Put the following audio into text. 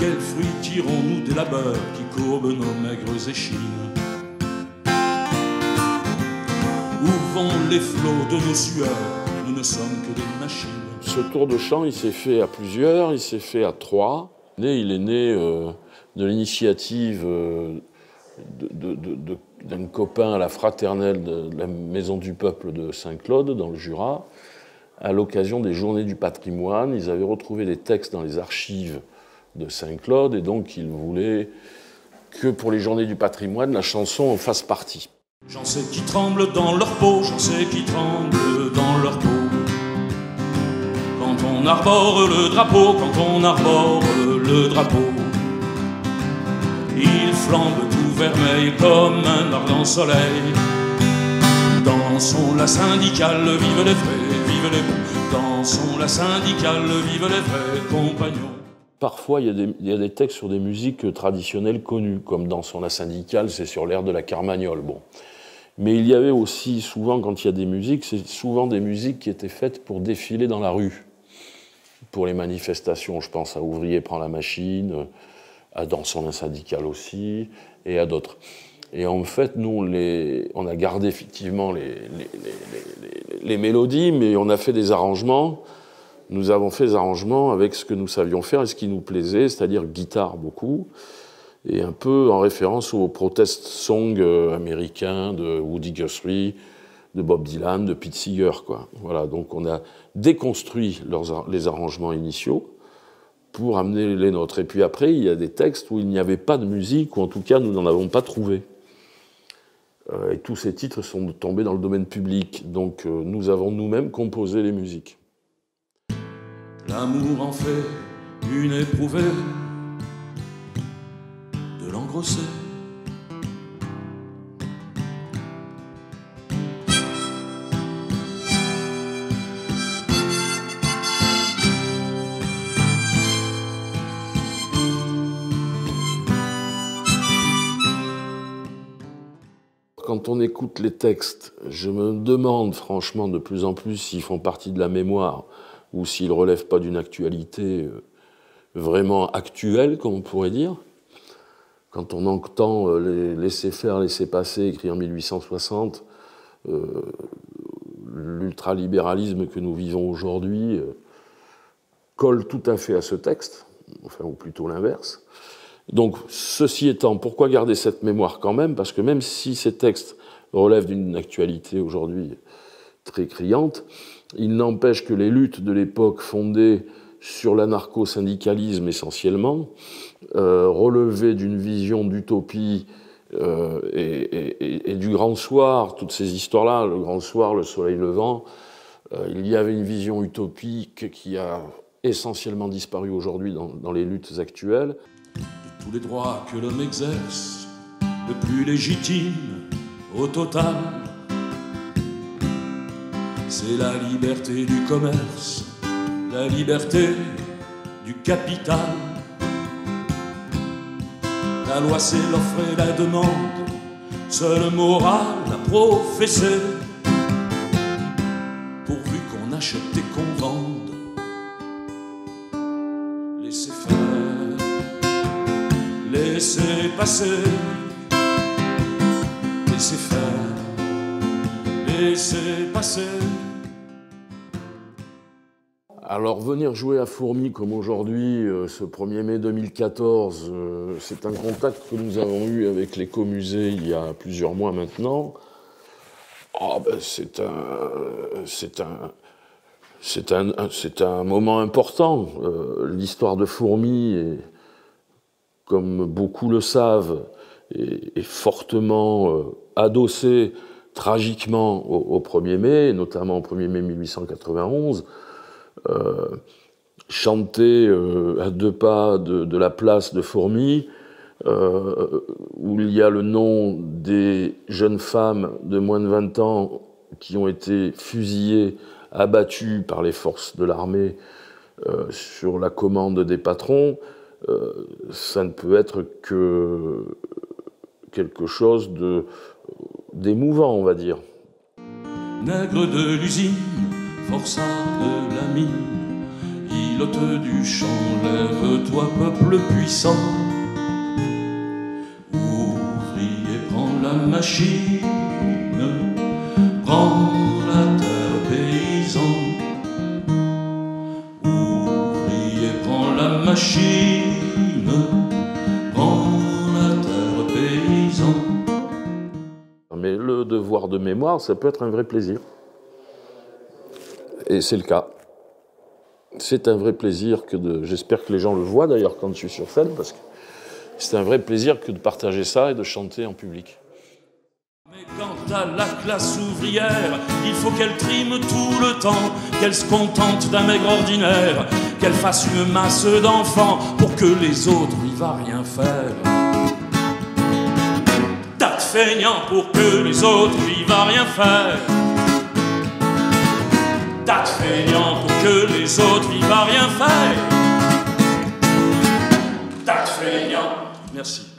quels fruits tirons-nous des labeurs qui courbent nos maigres échines? Où vont les flots de nos sueurs? Nous ne sommes que des machines. Ce tour de chant, il s'est fait à plusieurs, il s'est fait à 3. Il est né de l'initiative d'un copain à la fraternelle de la Maison du Peuple de Saint-Claude, dans le Jura, à l'occasion des Journées du patrimoine. Ils avaient retrouvé des textes dans les archives de Saint-Claude, et donc ils voulaient que pour les Journées du patrimoine, la chanson en fasse partie. J'en sais qui tremblent dans leur peau, j'en sais qui tremblent dans leur peau. Quand on arbore le drapeau, quand on arbore le drapeau, il flambe tout vermeil comme un ardent soleil. Dansons la syndicale, vive les vrais, vive les bons. Dansons la syndicale, vive les vrais compagnons. Parfois, il y a des textes sur des musiques traditionnelles connues, comme Dansons la syndicale, c'est sur l'air de la Carmagnole. Bon. Mais il y avait aussi souvent, quand il y a des musiques, c'est souvent des musiques qui étaient faites pour défiler dans la rue. Pour les manifestations, je pense à Ouvrier prend la machine, à Dansons la syndicale aussi, et à d'autres. Et en fait, nous, on a gardé effectivement les mélodies, mais on a fait des arrangements. Nous avons fait des arrangements avec ce que nous savions faire et ce qui nous plaisait, c'est-à-dire guitare beaucoup, et un peu en référence aux protest songs américains de Woody Guthrie, de Bob Dylan, de Pete Seeger, quoi. Voilà, donc on a déconstruit les arrangements initiaux pour amener les nôtres. Et puis après, il y a des textes où il n'y avait pas de musique, ou en tout cas, nous n'en avons pas trouvé. Et tous ces titres sont tombés dans le domaine public. Donc nous avons nous-mêmes composé les musiques. L'amour en fait une éprouvée de l'engrosser. Quand on écoute les textes, je me demande franchement de plus en plus s'ils font partie de la mémoire ou s'ils ne relèvent pas d'une actualité vraiment actuelle, comme on pourrait dire. Quand on entend les laisser faire, laisser passer, écrit en 1860, l'ultralibéralisme que nous vivons aujourd'hui colle tout à fait à ce texte, enfin, ou plutôt l'inverse. Donc, ceci étant, pourquoi garder cette mémoire quand même? Parce que même si ces textes relèvent d'une actualité aujourd'hui très criante, il n'empêche que les luttes de l'époque fondées sur l'anarcho-syndicalisme essentiellement, relevaient d'une vision d'utopie et du grand soir, toutes ces histoires-là, le grand soir, le soleil levant, il y avait une vision utopique qui a essentiellement disparu aujourd'hui dans les luttes actuelles. De tous les droits que l'homme exerce, le plus légitime au total, c'est la liberté du commerce, la liberté du capital. La loi c'est l'offre et la demande, seule morale à professer, pourvu qu'on achète et qu'on vende. Laissez faire, laissez passer, laissez faire, laissez passer. Alors venir jouer à Fourmi comme aujourd'hui, ce 1er mai 2014, c'est un contact que nous avons eu avec l'Écomusée il y a plusieurs mois maintenant. Oh, ben c'est un moment important. L'histoire de Fourmi, comme beaucoup le savent, est fortement adossée tragiquement au 1er mai, notamment au 1er mai 1891. Chanté à 2 pas de la place de Fourmi, où il y a le nom des jeunes femmes de moins de 20 ans qui ont été fusillées, abattues par les forces de l'armée sur la commande des patrons, ça ne peut être que quelque chose d'émouvant, on va dire. Nègre de l'usine, forçat de la mine, il pilote du champ, lève-toi peuple puissant. Ouvrier, prends la machine, prends la terre paysan. Ouvrier, prends la machine, prends la terre paysan. Mais le devoir de mémoire, ça peut être un vrai plaisir. Et c'est le cas. C'est un vrai plaisir j'espère que les gens le voient d'ailleurs quand je suis sur scène, parce que c'est un vrai plaisir que de partager ça et de chanter en public. Mais quant à la classe ouvrière, il faut qu'elle trime tout le temps, qu'elle se contente d'un maigre ordinaire, qu'elle fasse une masse d'enfants pour que les autres n'y va rien faire. Tas de feignants pour que les autres n'y va rien faire. Tas de feignants pour que les autres n'y va rien faire. Tas de feignants. Merci.